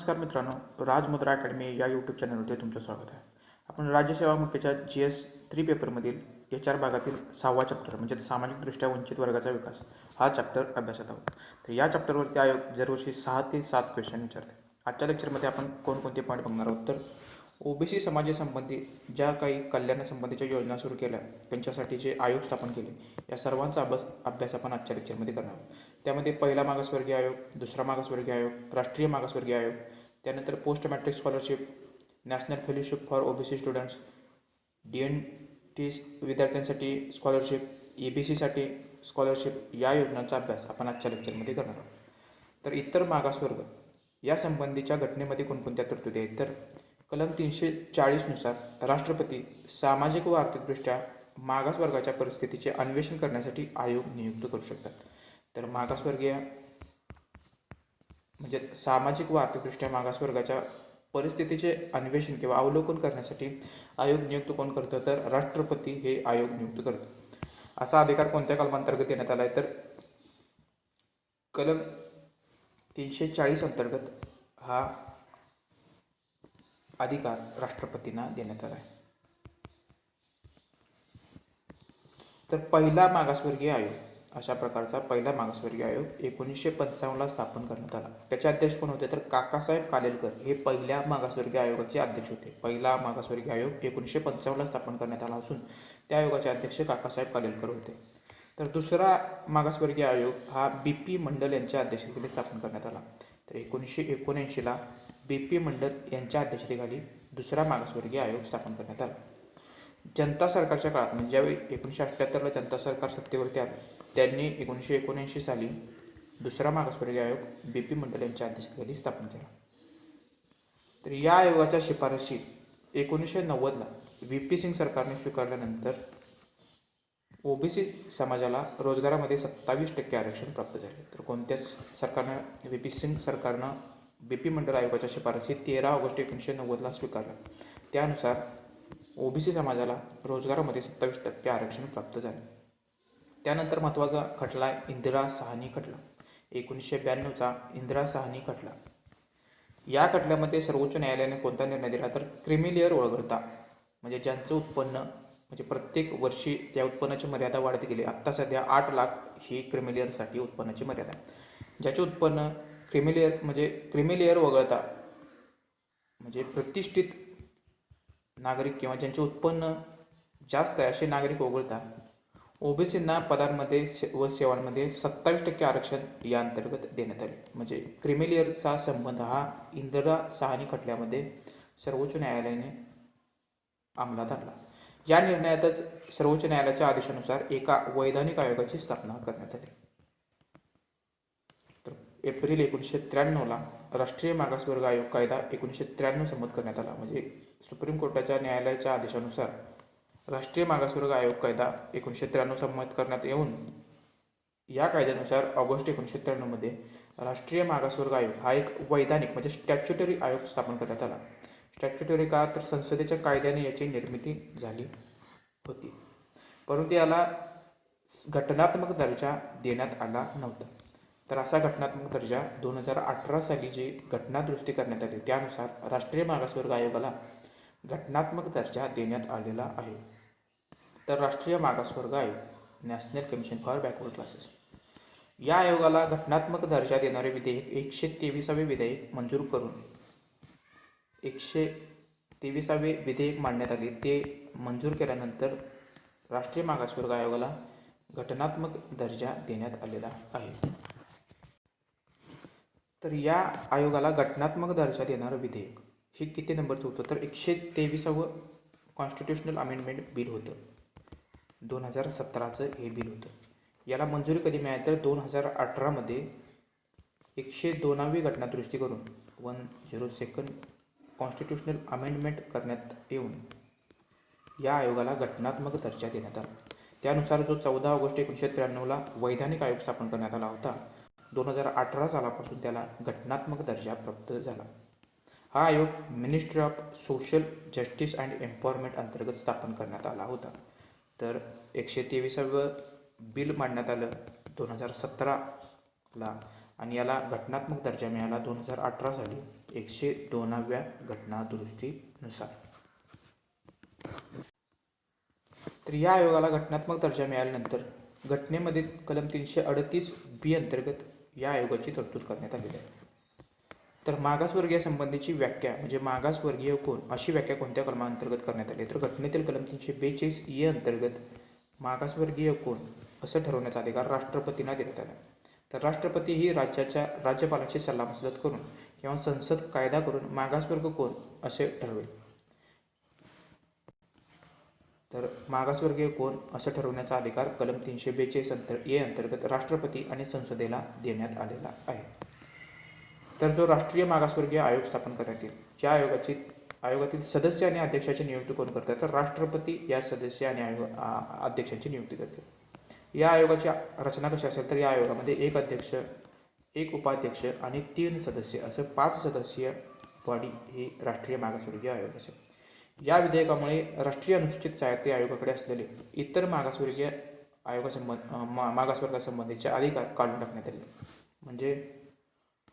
नमस्कार मित्रांनो, राजमुद्रा अकॅडमी या यूट्यूब चॅनलमध्ये तुमचं स्वागत आहे. आपण राज्यसेवा मुख्यच्या GS3 पेपरमधील HR भागातील 6वा चॅप्टर म्हणजे सामाजिकदृष्ट्या वंचित वर्गाचा विकास हा चॅप्टर अभ्यासत आहोत. तर या चॅप्टरवरती आयोग दरवर्षी 6 ते 7 क्वेश्चन विचारते. आजच्या लेक्चरमध्ये आपण कोणकोणते पॉईंट बघणार आहोत. तर OBC समाजासंबंधी ज्या काही कल्याणासंबंधीच्या योजना सुरू केल्या, त्यांच्यासाठी जे आयोग स्थापन केले, या सर्वांचा अभ्यास आपण आजच्या लेक्चरमध्ये करणार आहोत. त्यामध्ये पहिला मागासवर्गीय आयोग, दुसरा मागासवर्गीय आयोग, राष्ट्रीय मागासवर्गीय आयोग, त्यानंतर post matric scholarship, national fellowship for OBC students, DNT विद्यार्थ्यांसाठी स्कॉलरशिप, EBCसाठी स्कॉलरशिप या योजनांचा अभ्यास आपण आजच्या लेक्चरमध्ये करणार आहोत. तर इतर मागासवर्ग या संबंधीच्या घटनेमध्ये कोणकोणत्या तरतुदी आहेत. तर कलम 340नुसार राष्ट्रपती सामाजिक व आर्थिकदृष्ट्या मागासवर्गाच्या परिस्थितीचे अन्वेषण करण्यासाठी आयोग नियुक्त करू शकतात. तर मागासवर्गीय म्हणजे सामाजिक व आर्थिकदृष्ट्या मागासवर्गाच्या परिस्थितीचे अन्वेषण किंवा अवलोकन करण्यासाठी आयोग नियुक्त कोण करतं, तर राष्ट्रपती हे आयोग नियुक्त करतं. असा अधिकार कोणत्या कलमांतर्गत देण्यात आला आहे, तर कलम 340 अंतर्गत हा अधिकार राष्ट्रपतींना देण्यात आला आहे. तर पहिला मागासवर्गीय आयोग, अशा प्रकारचा पहिला मागासवर्गीय आयोग 1955ला स्थापन करण्यात आला. त्याचे अध्यक्ष कोण होते, तर काकासाहेब कालेलकर हे पहिल्या मागासवर्गीय आयोगाचे अध्यक्ष होते. पहिला मागासवर्गीय आयोग 1955ला स्थापन करण्यात आला असून त्या आयोगाचे अध्यक्ष काकासाहेब कालेलकर होते. तर दुसरा मागासवर्गीय आयोग हा BP मंडल यांच्या अध्यक्षतेखाली स्थापन करण्यात आला. तर 1979ला BP मंडल यांच्या अध्यक्षतेखाली दुसरा मागासवर्गीय आयोग स्थापन करण्यात आला. जनता सरकारच्या काळात म्हणजे ज्यावेळी 1978ला जनता सरकार सत्तेवरती आलं, त्यांनी 1979 साली दुसरा मागासवर्गीय आयोग BP मंडल यांच्या अध्यक्षतेखाली स्थापन केला. तर या आयोगाच्या शिफारशी 1990ला VP सिंग सरकारने स्वीकारल्यानंतर OBC समाजाला रोजगारामध्ये 27% आरक्षण प्राप्त झाले. तर कोणत्या सरकारनं, VP सिंग सरकारनं BP मंडल आयोगाच्या शिफारशी 13 ऑगस्ट 1990ला स्वीकारल्या. त्यानुसार OBC समाजाला रोजगारामध्ये 27% आरक्षण प्राप्त झाले. त्यानंतर महत्त्वाचा खटला आहे इंदिरा साहनी खटला, 1992चा इंदिरा साहनी खटला. या खटल्यामध्ये सर्वोच्च न्यायालयाने कोणता निर्णय दिला, तर क्रिमी लेअर वगळता म्हणजे ज्यांचं उत्पन्न म्हणजे प्रत्येक वर्षी त्या उत्पन्नाची मर्यादा वाढत गेली. आत्ता सध्या 8 लाख ही क्रिमी लेअरसाठी उत्पन्नाची मर्यादा आहे. ज्याचे उत्पन्न क्रिमी लेअर वगळता म्हणजे प्रतिष्ठित नागरिक किंवा ज्यांचे उत्पन्न जास्त आहे असे नागरिक वगळता OBCंना पदांमध्ये व सेवांमध्ये 27% आरक्षण या अंतर्गत देण्यात आले. म्हणजे क्रिमी लेअरचा संबंध हा इंदिरा साहनी खटल्यामध्ये सर्वोच्च न्यायालयाने अंमलात आणला. या निर्णयातच सर्वोच्च न्यायालयाच्या आदेशानुसार एका वैधानिक आयोगाची स्थापना करण्यात आली. तर एप्रिल 1993ला राष्ट्रीय मागासवर्ग आयोग कायदा 1993 संमत करण्यात आला. म्हणजे सुप्रीम कोर्टाच्या न्यायालयाच्या आदेशानुसार राष्ट्रीय मागासवर्ग आयोग कायदा 1993 संमत करण्यात येऊन या कायद्यानुसार ऑगस्ट 1993मध्ये राष्ट्रीय मागासवर्ग आयोग हा एक वैधानिक म्हणजे स्टॅच्युटरी आयोग स्थापन करण्यात आला. स्टॅच्युटरी का, तर संसदेच्या कायद्याने याची निर्मिती झाली होती, परंतु याला घटनात्मक दर्जा देण्यात आला नव्हता. तर असा घटनात्मक दर्जा 2018 साली जी घटनादुरुस्ती करण्यात आली त्यानुसार राष्ट्रीय मागासवर्ग आयोगाला घटनात्मक दर्जा देण्यात आलेला आहे. तर राष्ट्रीय मागासवर्ग आयोग, national commission for backward classes, या आयोगाला घटनात्मक दर्जा देणारे विधेयक 123वे विधेयक मंजूर करून 123वे विधेयक मांडण्यात आले. ते मंजूर केल्यानंतर राष्ट्रीय मागासवर्ग आयोगाला घटनात्मक दर्जा देण्यात आलेला आहे. तर या आयोगाला घटनात्मक दर्जा देणारं विधेयक हे किती नंबरचं होतं, तर 123वं कॉन्स्टिट्युशनल अमेंडमेंट बिल होतं. 2017चं हे बिल होतं. याला मंजुरी कधी मिळाली, तर 2018मध्ये 102वी घटनादुरुस्ती करून 102nd कॉन्स्टिट्युशनल अमेंडमेंट करण्यात येऊन या आयोगाला घटनात्मक दर्जा देण्यात आला. त्यानुसार जो 14 ऑगस्ट 1993ला वैधानिक आयोग स्थापन करण्यात आला होता, 2018 सालापासून त्याला घटनात्मक दर्जा प्राप्त झाला. हा आयोग ministry of social justice and empowerment अंतर्गत स्थापन करण्यात आला होता. तर 123वं बिल मांडण्यात आलं 2017ला आणि याला घटनात्मक दर्जा मिळाला 2018 साली 102व्या घटना दुरुस्तीनुसार. तर या आयोगाला घटनात्मक दर्जा मिळाल्यानंतर घटनेमध्ये कलम 338B अंतर्गत या आयोगाची तरतूद करण्यात आलेली आहे. तर मागासवर्गीय संबंधीची व्याख्या म्हणजे मागासवर्गीय कोण अशी व्याख्या कोणत्या कलमांतर्गत करण्यात आली? तर घटनेतील कलम 342E अंतर्गत मागासवर्गीय कोण असं ठरवण्याचा अधिकार राष्ट्रपतींना देण्यात आला. तर राष्ट्रपती ही राज्यपालांची सल्लामसलत करून किंवा संसद कायदा करून मागासवर्ग कोण असे ठरवेल. तर मागासवर्गीय कोण असं ठरवण्याचा अधिकार कलम 342A अंतर्गत राष्ट्रपती आणि संसदेला देण्यात आलेला आहे. तर जो राष्ट्रीय मागासवर्गीय आयोग स्थापन करण्यात येईल, ज्या आयोगातील सदस्य आणि अध्यक्षाची नियुक्ती कोण करतात? तर राष्ट्रपती या सदस्य आणि अध्यक्षांची नियुक्ती करते. या आयोगाची रचना कशी असेल? तर या आयोगामध्ये एक अध्यक्ष, एक उपाध्यक्ष आणि 3 सदस्य असं 5 सदस्यीय बॉडी ही राष्ट्रीय मागासवर्गीय आयोग असेल. या विधेयकामुळे राष्ट्रीय अनुसूचित जाती आयोगाकडे असलेले इतर मागासवर्गीय मागासवर्गासंबंधीचे अधिकार काढून टाकण्यात आले. म्हणजे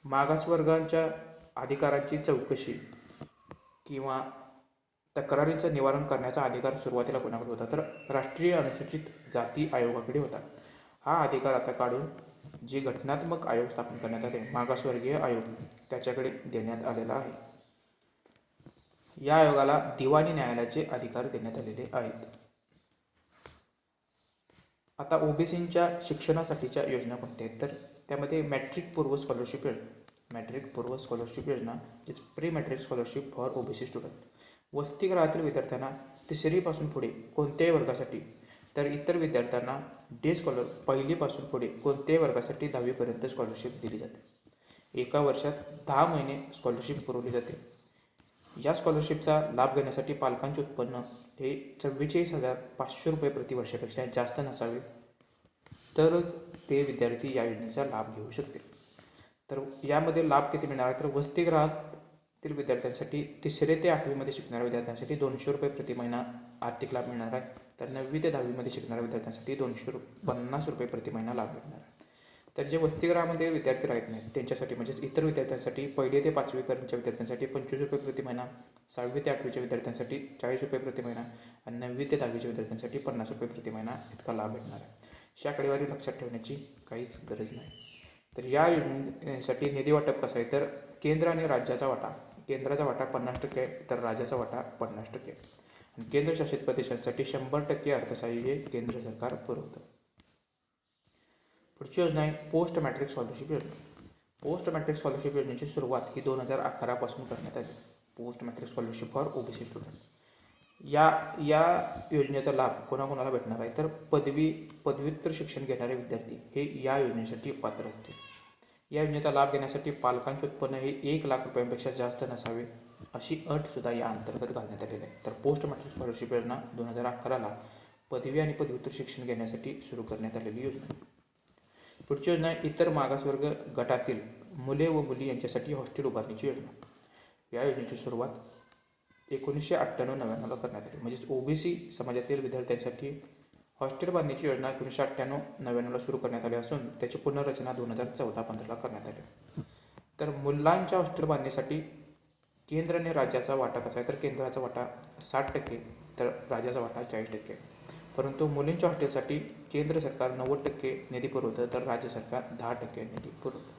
मागासवर्गांच्या अधिकारांची चौकशी किंवा तक्रारींचं निवारण करण्याचा अधिकार सुरुवातीला कोणाकडे होता? तर राष्ट्रीय अनुसूचित जाती आयोगाकडे होता. हा अधिकार आता काढून जे घटनात्मक आयोग स्थापन करण्यात आले मागासवर्गीय आयोग त्याच्याकडे देण्यात आलेला आहे. या आयोगाला दिवाणी न्यायालयाचे अधिकार देण्यात आलेले आहेत. आता ओबीसींच्या शिक्षणासाठीच्या योजना कोणत्या आहेत? तर त्यामध्ये मॅट्रिक पूर्व स्कॉलरशिप योजना म्हणजे pre matric scholarship for OBC student. वसतिगृहातील विद्यार्थ्यांना 3री पासून पुढे कोणत्याही वर्गासाठी, तर इतर विद्यार्थ्यांना डे स्कॉलर 1ली पासून पुढे कोणत्याही वर्गासाठी 10वी पर्यंत स्कॉलरशिप दिली जाते. एका वर्षात 10 महिने स्कॉलरशिप पुरवली जाते. या स्कॉलरशिपचा लाभ घेण्यासाठी पालकांचे उत्पन्न हे 44,500 रुपये प्रतिवर्षापेक्षा जास्त नसावे, तरच ते विद्यार्थी या योजनेचा लाभ घेऊ शकतील. तर यामध्ये लाभ किती मिळणार आहे? तर वसतिगृहातील विद्यार्थ्यांसाठी 3री ते 8वीमध्ये शिकणाऱ्या विद्यार्थ्यांसाठी 200 रुपये प्रति महिना आर्थिक लाभ मिळणार आहे. तर 9वी ते 10वीमध्ये शिकणाऱ्या विद्यार्थ्यांसाठी 250 रुपये प्रति महिना लाभ मिळणार आहे. तर जे वसतिगृहामध्ये विद्यार्थी राहत नाहीत त्यांच्यासाठी म्हणजेच इतर विद्यार्थ्यांसाठी 1ली ते 5वीपर्यंतच्या विद्यार्थ्यांसाठी 25 रुपये प्रति महिना, 6वी ते 8वीच्या विद्यार्थ्यांसाठी 40 रुपये प्रति महिना आणि 9वी ते 10वीच्या विद्यार्थ्यांसाठी 50 रुपये प्रति महिना इतका लाभ भेटणार आहे. ही आकडेवारी लक्षात ठेवण्याची काहीच गरज नाही. तर या योजनेसाठी निधी वाटप कसं आहे? तर केंद्र आणि राज्याचा वाटा, केंद्राचा वाटा 50% आहे तर राज्याचा वाटा 50% आहे. आणि केंद्रशासित प्रदेशांसाठी 100% अर्थसहाय्य केंद्र सरकार पुरवतं. पुढची योजना आहे पोस्ट मॅट्रिक स्कॉलरशिप योजना. पोस्ट मॅट्रिक स्कॉलरशिप योजनेची सुरुवात ही 2011 पासून करण्यात आली. Post matric scholarship for OBC student. या योजनेचा लाभ कोणाकोणाला भेटणार आहे? तर पदव्युत्तर शिक्षण घेणारे विद्यार्थी हे या योजनेसाठी पात्र असतील. या योजनेचा लाभ घेण्यासाठी पालकांचे उत्पन्न हे 1 लाख रुपयांपेक्षा जास्त नसावे अशी अटसुद्धा या अंतर्गत घालण्यात आलेली आहे. तर पोस्ट मॅट्रिक स्कॉलरशिप योजना 2011ला पदवी आणि पदव्युत्तर शिक्षण घेण्यासाठी सुरू करण्यात आलेली योजना. पुढची योजना आहे इतर मागासवर्ग गटातील मुले व मुली यांच्यासाठी हॉस्टेल उभारणीची योजना. या योजनेची सुरुवात 1998-99ला करण्यात आली. म्हणजेच ओबीसी समाजातील विद्यार्थ्यांसाठी हॉस्टेल बांधणीची योजना 1998-99ला सुरू करण्यात आली असून त्याची पुनर्रचना 2014-15ला करण्यात आली. तर मुलांच्या हॉस्टेल बांधणीसाठी केंद्र आणि राज्याचा वाटा कसा आहे? तर केंद्राचा वाटा 60% तर राज्याचा वाटा 40%. परंतु मुलींच्या हॉस्टेलसाठी केंद्र सरकार 90% निधी पुरवतं तर राज्य सरकार 10% निधी पुरवतं.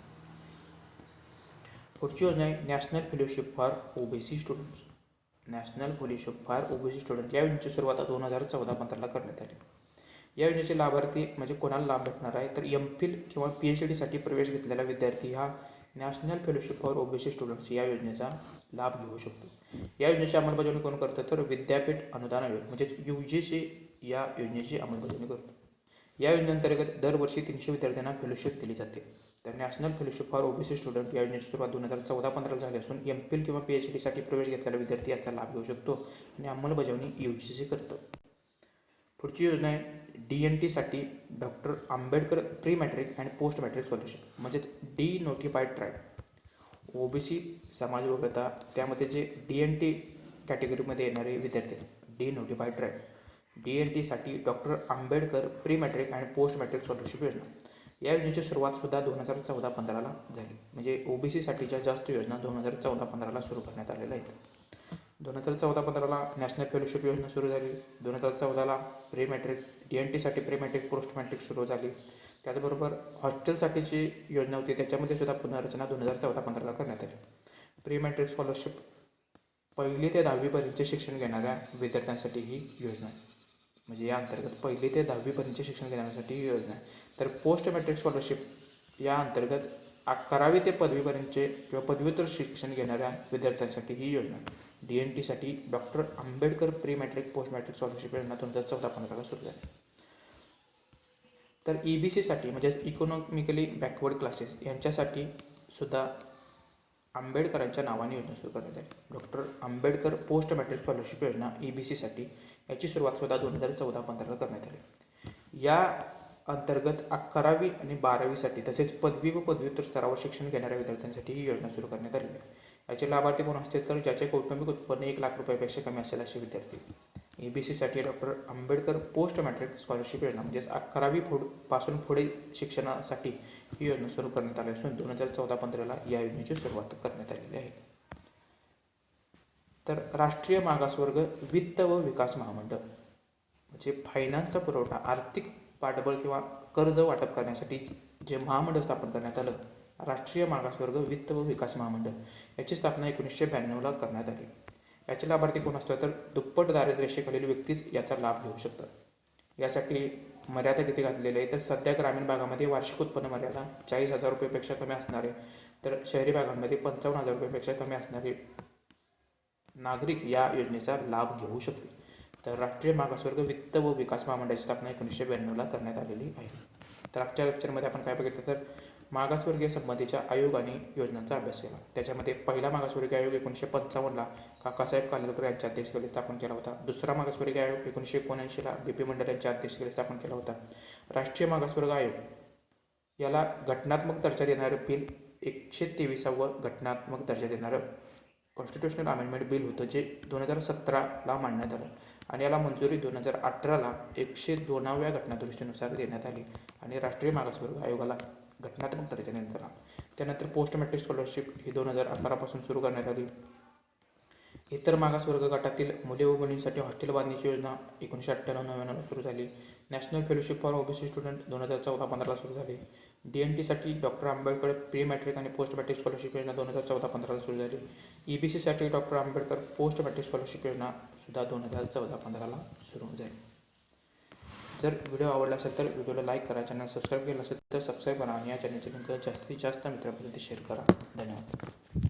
पुढची योजना आहे national fellowship for OBC students. National fellowship for OBC student या योजनेची सुरुवात 2014-15ला करण्यात आली. या योजनेचे लाभार्थी म्हणजे कोणाला लाभ भेटणार आहे? तर MPhil किंवा PhDसाठी प्रवेश घेतलेला विद्यार्थी हा national fellowship for OBC students या योजनेचा लाभ घेऊ शकतो. या योजनेची अंमलबजावणी कोण करतं? तर विद्यापीठ अनुदान आयोग म्हणजेच UGC या योजनेची अंमलबजावणी करतो. या योजनेअंतर्गत दरवर्षी 300 विद्यार्थ्यांना फेलोशिप दिली जाते. तर national fellowship for OBC student या योजनेची सुरुवात 2014-15ला झाली असून MPhil किंवा PhDसाठी प्रवेश घेतलेला विद्यार्थी याचा लाभ घेऊ शकतो आणि अंमलबजावणी UGC करतं. पुढची योजना आहे DNTसाठी डॉक्टर आंबेडकर प्री मॅट्रिक आणि पोस्ट मॅट्रिक स्कॉलरशिप म्हणजेच डिनोटिफाईड ट्राईब. ओबीसी समाज वगळता त्यामध्ये जे DNT कॅटेगरीमध्ये येणारे विद्यार्थी डिनोटिफाईड ट्राईब DNTसाठी डॉक्टर आंबेडकर प्री मॅट्रिक आणि पोस्ट मॅट्रिक स्कॉलरशिप योजना. या योजनेची सुरुवातसुद्धा 2014-15ला झाली. म्हणजे OBCसाठीच्या जास्त योजना 2014-15ला सुरू करण्यात आलेल्या आहेत. 2014-15ला नॅशनल फेलोशिप योजना सुरू झाली. 2014ला प्री मॅट्रिक DNTसाठी प्री मॅट्रिक पोस्ट मॅट्रिक सुरू झाली. त्याचबरोबर हॉस्टेलसाठीची योजना होती, त्याच्यामध्ये सुद्धा पुनर्रचना 2014-15ला करण्यात आली. प्री मॅट्रिक स्कॉलरशिप 1ली ते 10वीपर्यंतचे शिक्षण घेणाऱ्या विद्यार्थ्यांसाठी ही योजना आहे. म्हणजे या अंतर्गत 1ली ते 10वीपर्यंतचे शिक्षण घेण्यासाठी ही योजना आहे. तर पोस्ट मॅट्रिक स्कॉलरशिप या अंतर्गत 11वी ते पदवीपर्यंतचे किंवा पदव्युत्तर शिक्षण घेणाऱ्या विद्यार्थ्यांसाठी ही योजना DNTसाठी doctor Ambedkar pre matric post matric scholarship योजना 2014-15ला सुरू झाली. तर EBCसाठी म्हणजेच इकॉनॉमिकली बॅकवर्ड क्लासेस यांच्यासाठी सुद्धा आंबेडकरांच्या नावाने योजना सुरू करण्यात आली. Doctor Ambedkar post matric scholarship योजना EBCसाठी याची सुरुवातसुद्धा 2014-15ला करण्यात आली. या अंतर्गत 11वी आणि 12वीसाठी तसेच पदवी व पदव्युत्तर स्तरावर शिक्षण घेणाऱ्या विद्यार्थ्यांसाठी ही योजना सुरू करण्यात आलेली आहे. याचे लाभार्थी कोण असतील तर ज्याचे कौटुंबिक उत्पन्न 1 लाख रुपयापेक्षा कमी असेल असे विद्यार्थी. EBCसाठी doctor Ambedkar post matric scholarship योजना म्हणजेच 11वी पासून पुढे शिक्षणासाठी ही योजना सुरू करण्यात आली असून 2014-15ला या योजनेची सुरुवात करण्यात आलेली आहे. तर राष्ट्रीय मागासवर्ग वित्त व विकास महामंडळ म्हणजे फायनान्सचा पुरवठा, आर्थिक पाठबळ किंवा कर्ज वाटप करण्यासाठी जे महामंडळ स्थापन करण्यात आलं, राष्ट्रीय मागासवर्ग वित्त व विकास महामंडळ, याची स्थापना 1992ला करण्यात आली. याचे लाभार्थी कोण असतो तर दुप्पट दारिद्र्यरेषेखालील व्यक्तीच याचा लाभ घेऊ शकतात. यासाठी मर्यादा किती घातलेली आहे तर सध्या ग्रामीण भागामध्ये वार्षिक उत्पन्न मर्यादा 40,000 रुपयेपेक्षा कमी असणारे, तर शहरी भागांमध्ये 55,000 रुपयेपेक्षा कमी असणारे नागरिक या योजनेचा लाभ घेऊ शकतील. तर राष्ट्रीय मागासवर्ग वित्त व विकास महामंडळाची स्थापना 1992ला करण्यात आलेली आहे. तर आजच्या लेक्चरमध्ये आपण काय बघितलं तर मागासवर्गीय संबंधीच्या आयोग आणि योजनांचा अभ्यास केला. त्याच्यामध्ये पहिला मागासवर्गीय आयोग 1955ला काकासाहेब कालेलकर यांच्या अध्यक्षतेखाली स्थापन केला होता. दुसरा मागासवर्गीय आयोग 1979ला BP मंडल यांच्या अध्यक्षतेखाली स्थापन केला होता. राष्ट्रीय मागासवर्ग आयोग याला घटनात्मक दर्जा देणारं बिल 123वा घटनात्मक दर्जा देणारं कॉन्स्टिट्युशनल अमेंडमेंट बिल होतं, जे 2017ला मांडण्यात आलं आणि याला मंजुरी 2018ला 102व्या घटनादुरुस्तीनुसार देण्यात आली आणि राष्ट्रीय मागासवर्ग आयोगाला घटनात्मक दर्जा देण्यात आला. त्यानंतर पोस्ट मॅट्रिक स्कॉलरशिप ही 2011पासून सुरू करण्यात आली. इतर मागासवर्ग गटातील मुले व मुलींसाठी हॉस्टेल बांधण्याची योजना 1998-99ला सुरू झाली. National fellowship for OBC student 2014-15ला सुरू झाली. DNTसाठी डॉक्टर आंबेडकर प्री मॅट्रिक आणि पोस्ट मॅट्रिक स्कॉलरशिप योजना 2014-15ला सुरू झाली. EBCसाठी doctor Ambedkar post matric scholarship योजना सुद्धा 2014-15ला सुरू झाली. जर व्हिडिओ आवडला असेल तर व्हिडिओला लाईक करा, चॅनल सबस्क्राईब केलं असेल तर सबस्क्राईब करा आणि या चॅनलची लिंक जास्तीत जास्त मित्रांपर्यंत शेअर करा. धन्यवाद.